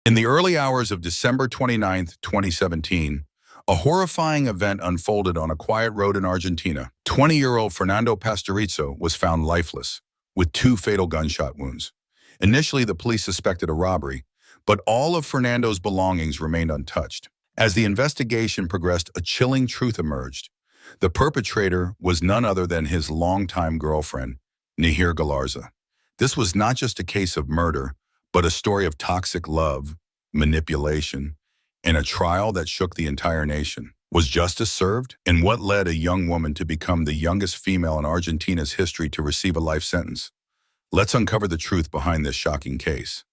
In the early hours of December 29, 2017, a horrifying event unfolded on a quiet road in Argentina. 20-year-old Fernando Pastorizzo was found lifeless, with 2 fatal gunshot wounds. Initially, the police suspected a robbery, but all of Fernando's belongings remained untouched. As the investigation progressed, a chilling truth emerged. The perpetrator was none other than his longtime girlfriend, Nahir Galarza. This was not just a case of murder, but a story of toxic love, manipulation, and a trial that shook the entire nation. Was justice served? And what led a young woman to become the youngest female in Argentina's history to receive a life sentence? Let's uncover the truth behind this shocking case.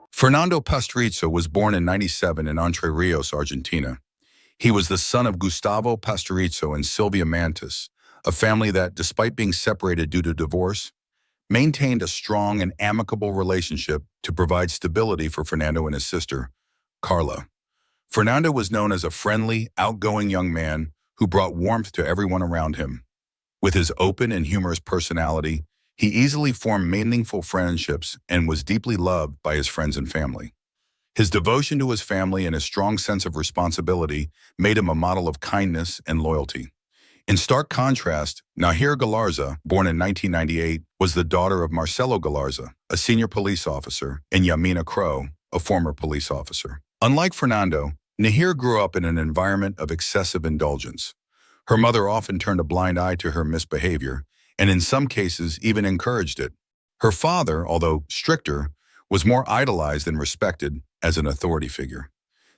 Fernando Pastorizzo was born in '97 in Entre Rios, Argentina. He was the son of Gustavo Pastorizzo and Silvia Mantis, a family that, despite being separated due to divorce, maintained a strong and amicable relationship to provide stability for Fernando and his sister, Carla. Fernando was known as a friendly, outgoing young man who brought warmth to everyone around him. With his open and humorous personality, he easily formed meaningful friendships and was deeply loved by his friends and family. His devotion to his family and his strong sense of responsibility made him a model of kindness and loyalty. In stark contrast, Nahir Galarza, born in 1998, was the daughter of Marcelo Galarza, a senior police officer, and Yamina Crow, a former police officer. Unlike Fernando, Nahir grew up in an environment of excessive indulgence. Her mother often turned a blind eye to her misbehavior, and in some cases even encouraged it. Her father, although stricter, was more idolized and respected as an authority figure.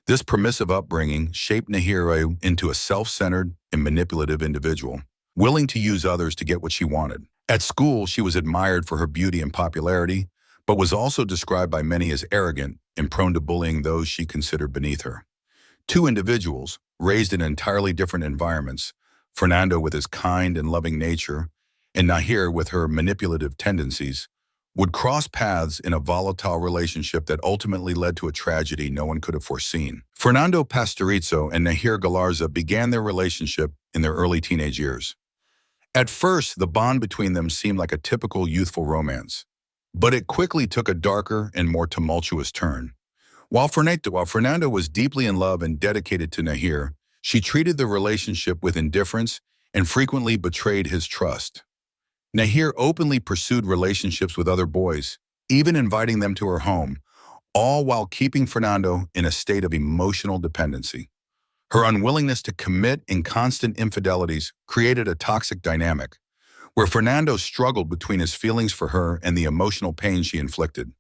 This permissive upbringing shaped Nahir into a self-centered and manipulative individual, willing to use others to get what she wanted. At school, she was admired for her beauty and popularity, but was also described by many as arrogant and prone to bullying those she considered beneath her. 2 individuals, raised in entirely different environments, Fernando with his kind and loving nature, and Nahir with her manipulative tendencies, would cross paths in a volatile relationship that ultimately led to a tragedy no one could have foreseen. Fernando Pastorizzo and Nahir Galarza began their relationship in their early teenage years. At first, the bond between them seemed like a typical youthful romance, but it quickly took a darker and more tumultuous turn. While Fernando was deeply in love and dedicated to Nahir, she treated the relationship with indifference and frequently betrayed his trust. Nahir openly pursued relationships with other boys, even inviting them to her home, all while keeping Fernando in a state of emotional dependency. Her unwillingness to commit and constant infidelities created a toxic dynamic, where Fernando struggled between his feelings for her and the emotional pain she inflicted.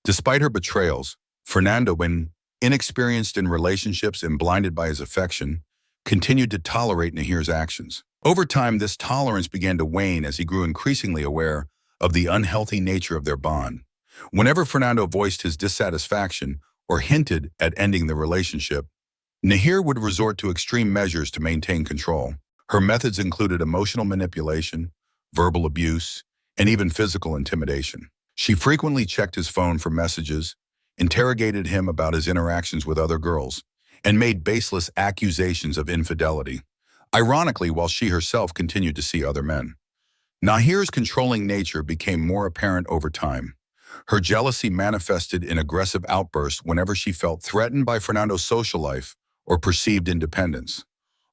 Despite her betrayals, Fernando, when inexperienced in relationships and blinded by his affection, continued to tolerate Nahir's actions. Over time, this tolerance began to wane as he grew increasingly aware of the unhealthy nature of their bond. Whenever Fernando voiced his dissatisfaction or hinted at ending the relationship, Nahir would resort to extreme measures to maintain control. Her methods included emotional manipulation, verbal abuse, and even physical intimidation. She frequently checked his phone for messages, interrogated him about his interactions with other girls, and made baseless accusations of infidelity. Ironically, while she herself continued to see other men. Nahir's controlling nature became more apparent over time. Her jealousy manifested in aggressive outbursts whenever she felt threatened by Fernando's social life or perceived independence.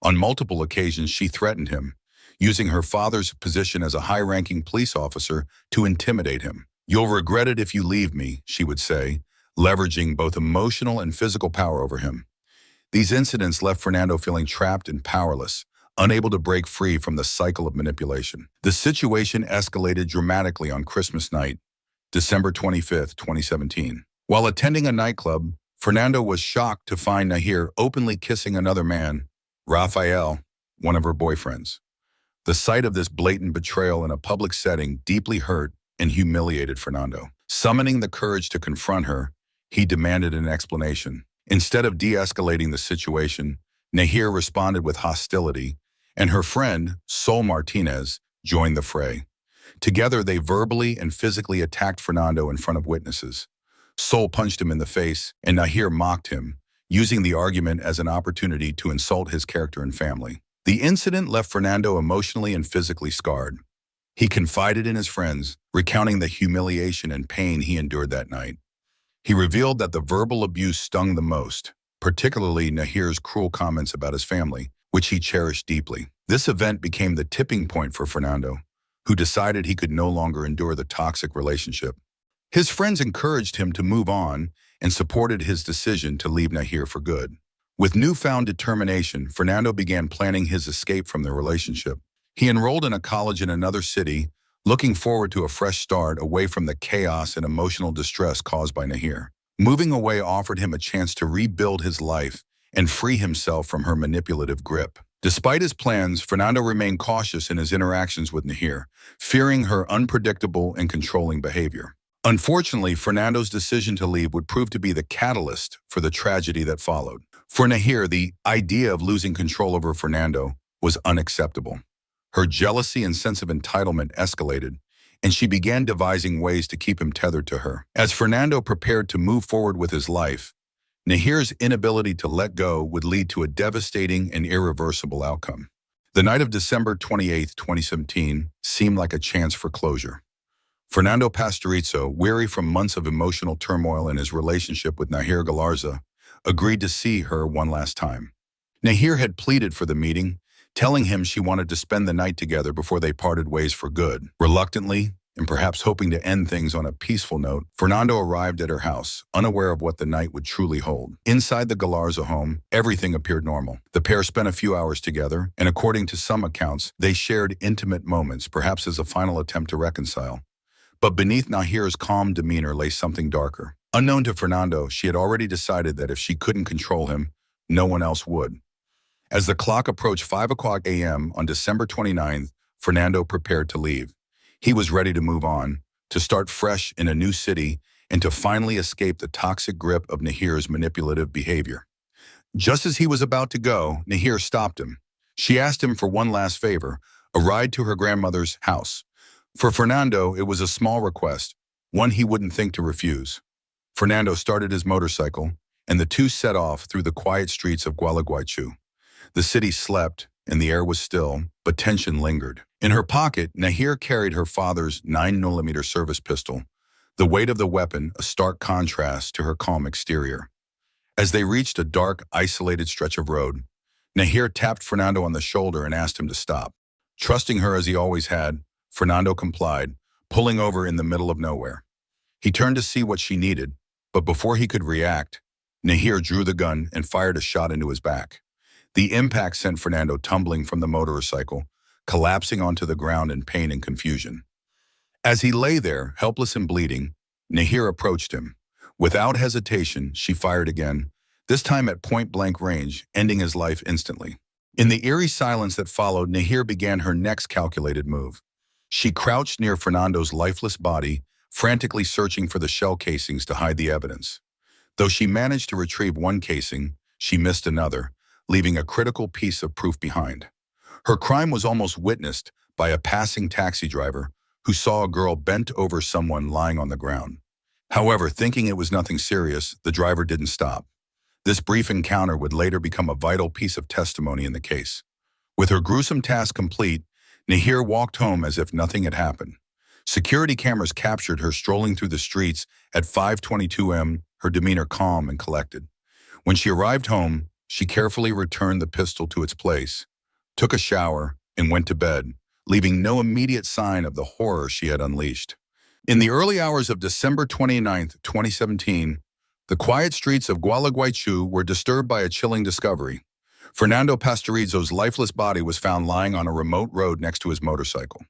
On multiple occasions, she threatened him, using her father's position as a high-ranking police officer to intimidate him. "You'll regret it if you leave me," she would say, leveraging both emotional and physical power over him. These incidents left Fernando feeling trapped and powerless, unable to break free from the cycle of manipulation. The situation escalated dramatically on Christmas night, December 25, 2017. While attending a nightclub, Fernando was shocked to find Nahir openly kissing another man, Rafael, one of her boyfriends. The sight of this blatant betrayal in a public setting deeply hurt and humiliated Fernando. Summoning the courage to confront her, he demanded an explanation. Instead of de-escalating the situation, Nahir responded with hostility, and her friend, Sol Martinez, joined the fray. Together, they verbally and physically attacked Fernando in front of witnesses. Sol punched him in the face, and Nahir mocked him, using the argument as an opportunity to insult his character and family. The incident left Fernando emotionally and physically scarred. He confided in his friends, recounting the humiliation and pain he endured that night. He revealed that the verbal abuse stung the most, particularly Nahir's cruel comments about his family, which he cherished deeply. This event became the tipping point for Fernando, who decided he could no longer endure the toxic relationship. His friends encouraged him to move on and supported his decision to leave Nahir for good. With newfound determination, Fernando began planning his escape from the relationship. He enrolled in a college in another city, looking forward to a fresh start away from the chaos and emotional distress caused by Nahir. Moving away offered him a chance to rebuild his life and free himself from her manipulative grip. Despite his plans, Fernando remained cautious in his interactions with Nahir, fearing her unpredictable and controlling behavior. Unfortunately, Fernando's decision to leave would prove to be the catalyst for the tragedy that followed. For Nahir, the idea of losing control over Fernando was unacceptable. Her jealousy and sense of entitlement escalated, and she began devising ways to keep him tethered to her. As Fernando prepared to move forward with his life, Nahir's inability to let go would lead to a devastating and irreversible outcome. The night of December 28, 2017, seemed like a chance for closure. Fernando Pastorizzo, weary from months of emotional turmoil in his relationship with Nahir Galarza, agreed to see her one last time. Nahir had pleaded for the meeting, telling him she wanted to spend the night together before they parted ways for good. Reluctantly, and perhaps hoping to end things on a peaceful note, Fernando arrived at her house, unaware of what the night would truly hold. Inside the Galarza home, everything appeared normal. The pair spent a few hours together, and according to some accounts, they shared intimate moments, perhaps as a final attempt to reconcile. But beneath Nahir's calm demeanor lay something darker. Unknown to Fernando, she had already decided that if she couldn't control him, no one else would. As the clock approached 5 o'clock a.m. on December 29th, Fernando prepared to leave. He was ready to move on, to start fresh in a new city, and to finally escape the toxic grip of Nahir's manipulative behavior. Just as he was about to go, Nahir stopped him. She asked him for one last favor, a ride to her grandmother's house. For Fernando, it was a small request, one he wouldn't think to refuse. Fernando started his motorcycle, and the two set off through the quiet streets of Gualeguaychú. The city slept, and the air was still, but tension lingered. In her pocket, Nahir carried her father's 9mm service pistol, the weight of the weapon a stark contrast to her calm exterior. As they reached a dark, isolated stretch of road, Nahir tapped Fernando on the shoulder and asked him to stop. Trusting her as he always had, Fernando complied, pulling over in the middle of nowhere. He turned to see what she needed, but before he could react, Nahir drew the gun and fired a shot into his back. The impact sent Fernando tumbling from the motorcycle, collapsing onto the ground in pain and confusion. As he lay there, helpless and bleeding, Nahir approached him. Without hesitation, she fired again, this time at point-blank range, ending his life instantly. In the eerie silence that followed, Nahir began her next calculated move. She crouched near Fernando's lifeless body, frantically searching for the shell casings to hide the evidence. Though she managed to retrieve one casing, she missed another, leaving a critical piece of proof behind. Her crime was almost witnessed by a passing taxi driver who saw a girl bent over someone lying on the ground. However, thinking it was nothing serious, the driver didn't stop. This brief encounter would later become a vital piece of testimony in the case. With her gruesome task complete, Nahir walked home as if nothing had happened. Security cameras captured her strolling through the streets at 5:22 a.m., her demeanor calm and collected. When she arrived home, she carefully returned the pistol to its place, took a shower, and went to bed, leaving no immediate sign of the horror she had unleashed. In the early hours of December 29, 2017, the quiet streets of Gualeguaychú were disturbed by a chilling discovery. Fernando Pastorizzo's lifeless body was found lying on a remote road next to his motorcycle.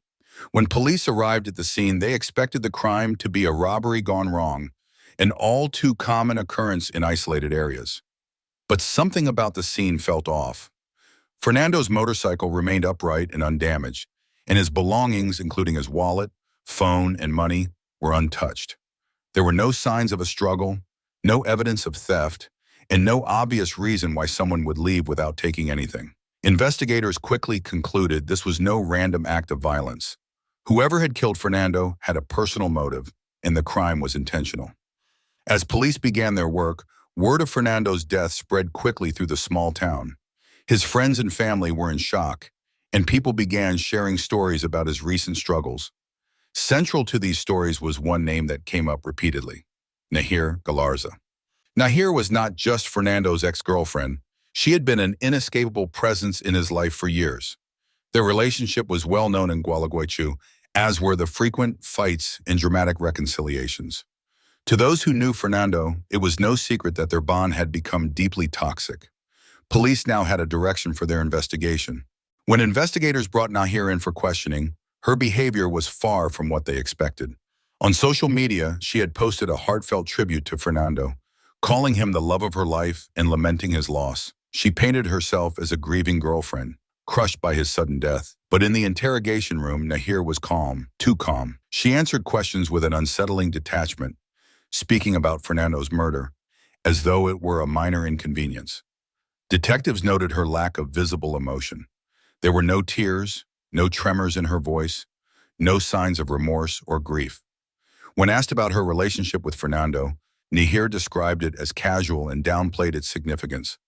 When police arrived at the scene, they expected the crime to be a robbery gone wrong, an all too common occurrence in isolated areas. But something about the scene felt off. Fernando's motorcycle remained upright and undamaged, and his belongings, including his wallet, phone, and money, were untouched. There were no signs of a struggle, no evidence of theft, and no obvious reason why someone would leave without taking anything. Investigators quickly concluded this was no random act of violence. Whoever had killed Fernando had a personal motive, and the crime was intentional. As police began their work, word of Fernando's death spread quickly through the small town. His friends and family were in shock, and people began sharing stories about his recent struggles. Central to these stories was one name that came up repeatedly: Nahir Galarza. Nahir was not just Fernando's ex-girlfriend. She had been an inescapable presence in his life for years. Their relationship was well known in Gualeguaychú, as were the frequent fights and dramatic reconciliations. To those who knew Fernando, it was no secret that their bond had become deeply toxic. Police now had a direction for their investigation. When investigators brought Nahir in for questioning, her behavior was far from what they expected. On social media, she had posted a heartfelt tribute to Fernando, calling him the love of her life and lamenting his loss. She painted herself as a grieving girlfriend, crushed by his sudden death. But in the interrogation room, Nahir was calm, too calm. She answered questions with an unsettling detachment, speaking about Fernando's murder, as though it were a minor inconvenience. Detectives noted her lack of visible emotion. There were no tears, no tremors in her voice, no signs of remorse or grief. When asked about her relationship with Fernando, Nahir described it as casual and downplayed its significance.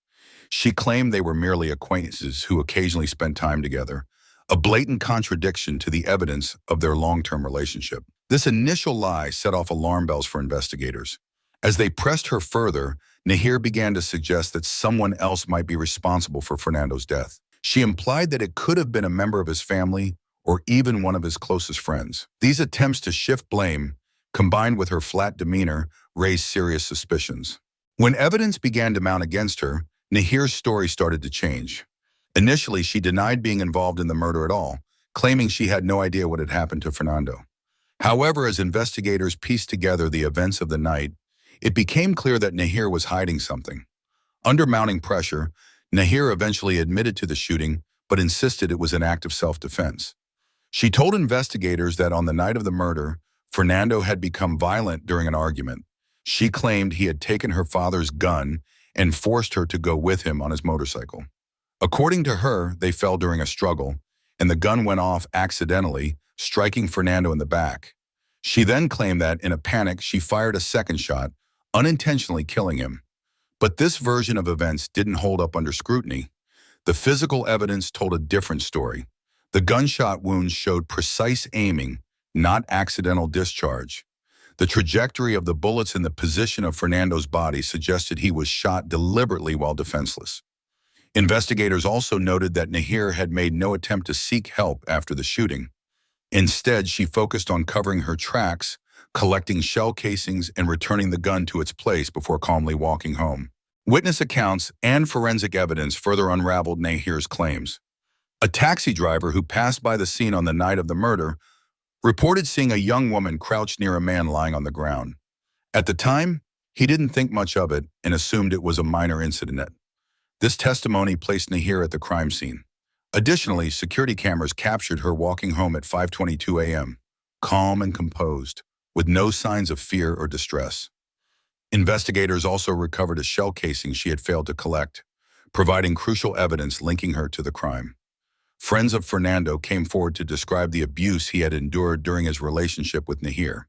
She claimed they were merely acquaintances who occasionally spent time together, a blatant contradiction to the evidence of their long-term relationship. This initial lie set off alarm bells for investigators. As they pressed her further, Nahir began to suggest that someone else might be responsible for Fernando's death. She implied that it could have been a member of his family or even one of his closest friends. These attempts to shift blame, combined with her flat demeanor, raised serious suspicions. When evidence began to mount against her, Nahir's story started to change. Initially, she denied being involved in the murder at all, claiming she had no idea what had happened to Fernando. However, as investigators pieced together the events of the night, it became clear that Nahir was hiding something. Under mounting pressure, Nahir eventually admitted to the shooting, but insisted it was an act of self-defense. She told investigators that on the night of the murder, Fernando had become violent during an argument. She claimed he had taken her father's gun and forced her to go with him on his motorcycle. According to her, they fell during a struggle, and the gun went off accidentally, striking Fernando in the back. She then claimed that, in a panic, she fired a second shot, unintentionally killing him. But this version of events didn't hold up under scrutiny. The physical evidence told a different story. The gunshot wounds showed precise aiming, not accidental discharge. The trajectory of the bullets and the position of Fernando's body suggested he was shot deliberately while defenseless. Investigators also noted that Nahir had made no attempt to seek help after the shooting. Instead, she focused on covering her tracks, collecting shell casings, and returning the gun to its place before calmly walking home. Witness accounts and forensic evidence further unraveled Nahir's claims. A taxi driver who passed by the scene on the night of the murder reported seeing a young woman crouched near a man lying on the ground. At the time, he didn't think much of it and assumed it was a minor incident. This testimony placed Nahir at the crime scene. Additionally, security cameras captured her walking home at 5:22 a.m., calm and composed, with no signs of fear or distress. Investigators also recovered a shell casing she had failed to collect, providing crucial evidence linking her to the crime. Friends of Fernando came forward to describe the abuse he had endured during his relationship with Nahir.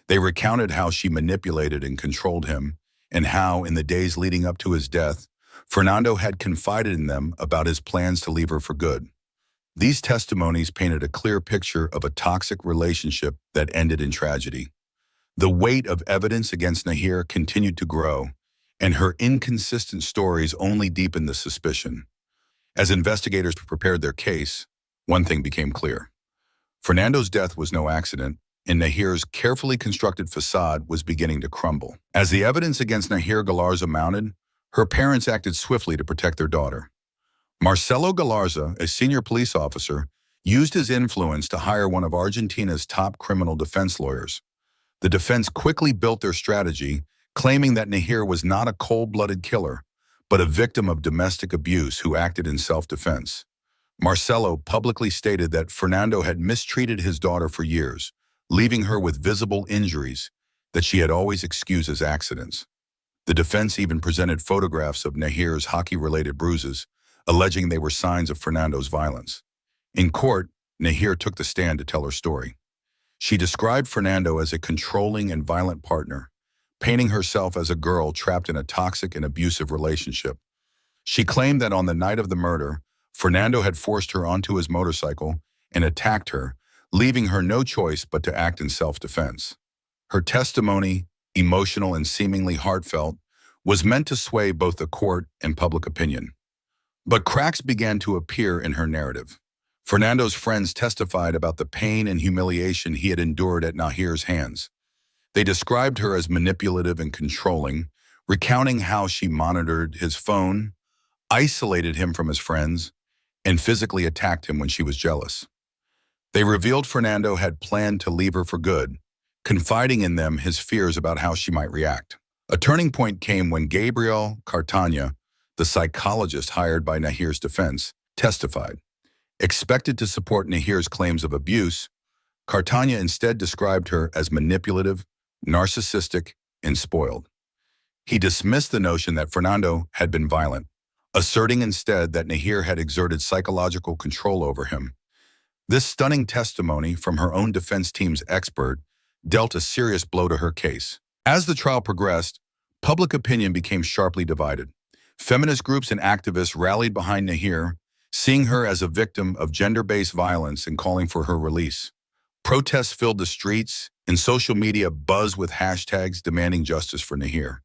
They recounted how she manipulated and controlled him, and how, in the days leading up to his death, Fernando had confided in them about his plans to leave her for good. These testimonies painted a clear picture of a toxic relationship that ended in tragedy. The weight of evidence against Nahir continued to grow, and her inconsistent stories only deepened the suspicion. As investigators prepared their case, one thing became clear. Fernando's death was no accident, and Nahir's carefully constructed facade was beginning to crumble. As the evidence against Nahir Galarza mounted, her parents acted swiftly to protect their daughter. Marcelo Galarza, a senior police officer, used his influence to hire one of Argentina's top criminal defense lawyers. The defense quickly built their strategy, claiming that Nahir was not a cold-blooded killer, but a victim of domestic abuse who acted in self-defense. Marcelo publicly stated that Fernando had mistreated his daughter for years, leaving her with visible injuries that she had always excused as accidents. The defense even presented photographs of Nahir's hockey-related bruises, alleging they were signs of Fernando's violence. In court, Nahir took the stand to tell her story. She described Fernando as a controlling and violent partner, painting herself as a girl trapped in a toxic and abusive relationship. She claimed that on the night of the murder, Fernando had forced her onto his motorcycle and attacked her, leaving her no choice but to act in self-defense. Her testimony, emotional and seemingly heartfelt, was meant to sway both the court and public opinion. But cracks began to appear in her narrative. Fernando's friends testified about the pain and humiliation he had endured at Nahir's hands. They described her as manipulative and controlling, recounting how she monitored his phone, isolated him from his friends, and physically attacked him when she was jealous. They revealed Fernando had planned to leave her for good, confiding in them his fears about how she might react. A turning point came when Gabriel Cartagena, the psychologist hired by Nahir's defense, testified. Expected to support Nahir's claims of abuse, Cartagena instead described her as manipulative, narcissistic, and spoiled. He dismissed the notion that Fernando had been violent, asserting instead that Nahir had exerted psychological control over him. This stunning testimony from her own defense team's expert dealt a serious blow to her case. As the trial progressed, public opinion became sharply divided. Feminist groups and activists rallied behind Nahir, seeing her as a victim of gender-based violence and calling for her release. Protests filled the streets, and social media buzzed with hashtags demanding justice for Nahir.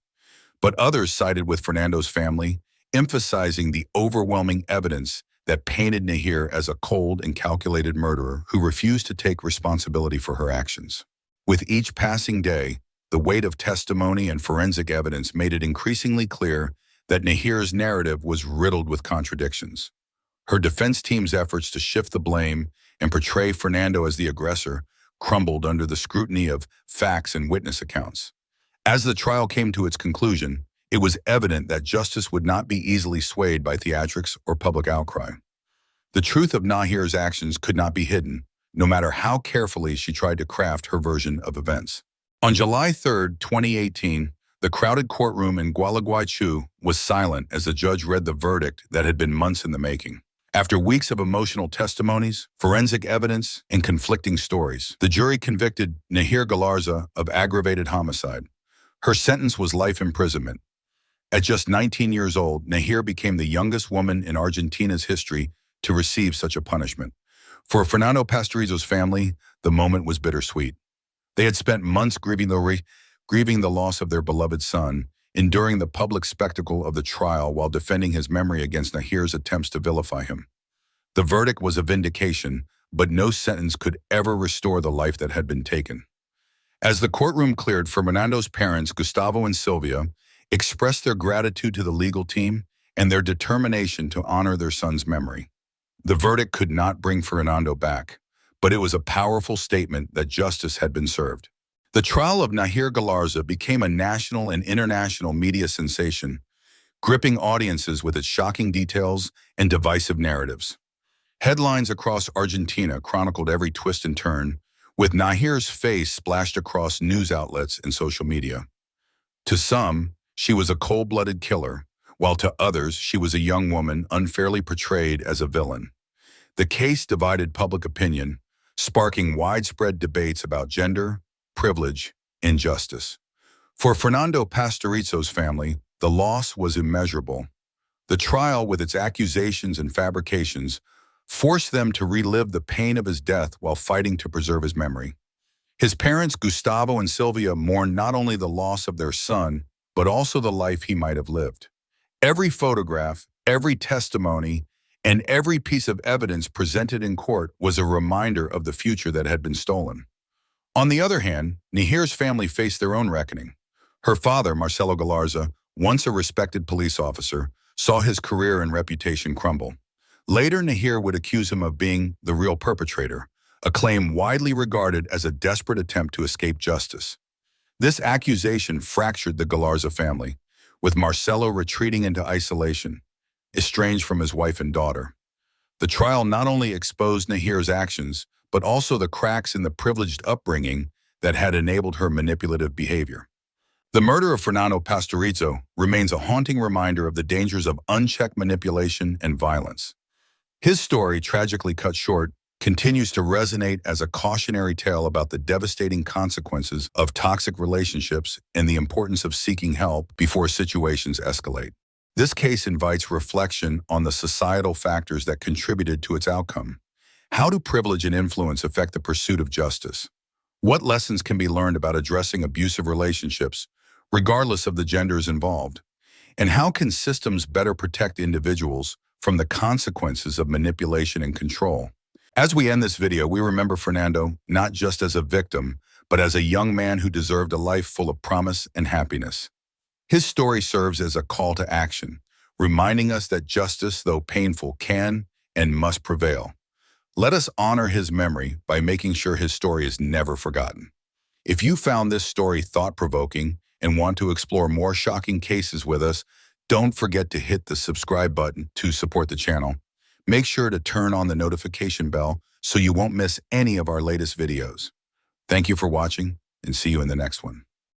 But others sided with Fernando's family, emphasizing the overwhelming evidence that painted Nahir as a cold and calculated murderer who refused to take responsibility for her actions. With each passing day, the weight of testimony and forensic evidence made it increasingly clear that Nahir's narrative was riddled with contradictions. Her defense team's efforts to shift the blame and portray Fernando as the aggressor crumbled under the scrutiny of facts and witness accounts. As the trial came to its conclusion, it was evident that justice would not be easily swayed by theatrics or public outcry. The truth of Nahir's actions could not be hidden, no matter how carefully she tried to craft her version of events. On July 3, 2018, the crowded courtroom in Gualeguaychú was silent as the judge read the verdict that had been months in the making. After weeks of emotional testimonies, forensic evidence, and conflicting stories, the jury convicted Nahir Galarza of aggravated homicide. Her sentence was life imprisonment. At just 19 years old, Nahir became the youngest woman in Argentina's history to receive such a punishment. For Fernando Pastorizzo's family, the moment was bittersweet. They had spent months grieving the loss of their beloved son, enduring the public spectacle of the trial while defending his memory against Nahir's attempts to vilify him. The verdict was a vindication, but no sentence could ever restore the life that had been taken. As the courtroom cleared, Fernando's parents, Gustavo and Silvia, expressed their gratitude to the legal team and their determination to honor their son's memory. The verdict could not bring Fernando back, but it was a powerful statement that justice had been served. The trial of Nahir Galarza became a national and international media sensation, gripping audiences with its shocking details and divisive narratives. Headlines across Argentina chronicled every twist and turn, with Nahir's face splashed across news outlets and social media. To some, she was a cold-blooded killer, while to others, she was a young woman unfairly portrayed as a villain. The case divided public opinion, sparking widespread debates about gender, privilege, and justice. For Fernando Pastorizzo's family, the loss was immeasurable. The trial, with its accusations and fabrications, forced them to relive the pain of his death while fighting to preserve his memory. His parents, Gustavo and Silvia, mourned not only the loss of their son, but also the life he might have lived. Every photograph, every testimony, and every piece of evidence presented in court was a reminder of the future that had been stolen. On the other hand, Nahir's family faced their own reckoning. Her father, Marcelo Galarza, once a respected police officer, saw his career and reputation crumble. Later, Nahir would accuse him of being the real perpetrator, a claim widely regarded as a desperate attempt to escape justice. This accusation fractured the Galarza family, with Marcelo retreating into isolation, estranged from his wife and daughter. The trial not only exposed Nahir's actions, but also the cracks in the privileged upbringing that had enabled her manipulative behavior. The murder of Fernando Pastorizzo remains a haunting reminder of the dangers of unchecked manipulation and violence. His story, tragically cut short, continues to resonate as a cautionary tale about the devastating consequences of toxic relationships and the importance of seeking help before situations escalate. This case invites reflection on the societal factors that contributed to its outcome. How do privilege and influence affect the pursuit of justice? What lessons can be learned about addressing abusive relationships, regardless of the genders involved? And how can systems better protect individuals from the consequences of manipulation and control? As we end this video, we remember Fernando not just as a victim, but as a young man who deserved a life full of promise and happiness. His story serves as a call to action, reminding us that justice, though painful, can and must prevail. Let us honor his memory by making sure his story is never forgotten. If you found this story thought-provoking and want to explore more shocking cases with us, don't forget to hit the subscribe button to support the channel. Make sure to turn on the notification bell so you won't miss any of our latest videos. Thank you for watching, and see you in the next one.